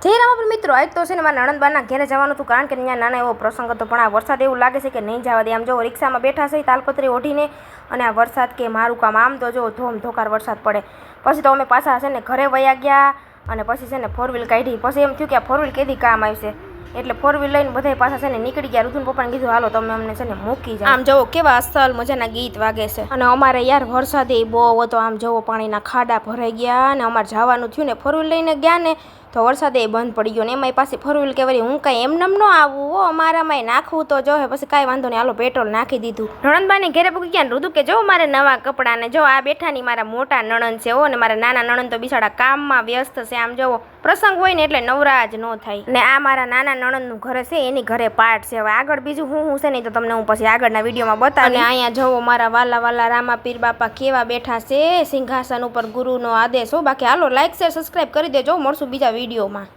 જય રામાપુર મિત્રો, આજ તો છે ને મારા નણંદબાના ઘેરે જવાનું હતું, કારણ કે અહીંયા નાના એવો પ્રસંગ હતો, પણ આ વરસાદ એવું લાગે છે કે નહીં જવા દે. આમ જો રિક્ષામાં બેઠા છે તાલપત્રી ઓઢીને, અને આ વરસાદ કે મારું કામ, આમ તો જો ધોકાર વરસાદ પડે. પછી તો અમે પાછા છે ને ઘરે વયા ગયા, અને પછી છે ને 4 વ્હીલ કાઢી. પછી એમ થયું કે આ 4 વ્હીલ કેદી કામ આવશે, એટલે 4 વ્હીલ લઈને બધા પાછા છે ને નીકળી ગયા. ઋતુન પપ્પાને કીધું હાલો તમે અમને છે ને મૂકી જાઓ. આમ જવો કેવા અસલ મજાના ગીત વાગે છે, અને અમારે યાર વરસાદે બહુ હતો. આમ જવો પાણીના ખાડા ભરાઈ ગયા, અને અમારે જવાનું થયું ને 4 વ્હીલ લઈને ગયા ને તો વરસાદે બંધ પડી ગયો. ને એમાંય પાછી 4 વ્હીલ કહેવાય હું કાંઈ એમને ન આવું હો, અમારામાંય નાખવું તો જો. પછી કાંઈ વાંધો નહીં, હાલો પેટ્રોલ નાખી દીધું. નણંદબાને ઘેરે પૂકી ગયા. ઋતુ કે જો મારે નવા કપડાં ને જો આ બેઠાની મારા મોટા નણંદ છે હો, ને મારા નાના નણંદ તો બિચારા કામમાં વ્યસ્ત છે. આમ જવો પ્રસંગ હોય ને એટલે નવરા જ ન થાય. ને આ મારા નાના નણંદનું ઘરે છે, એની ઘરે પાઠ છે. હવે આગળ બીજું હું છે નહીં તો તમને હું પછી આગળના વિડીયોમાં બતાવું. અને અહીંયા જવો મારા વાલા વાલા રામાપીર બાપા કેવા બેઠા છે સિંહાસન ઉપર, ગુરુનો આદેશ હો. બાકી હાલો લાઈક શેર સબસ્ક્રાઈબ કરી દેજો. મળશું બીજા વિડીયોમાં.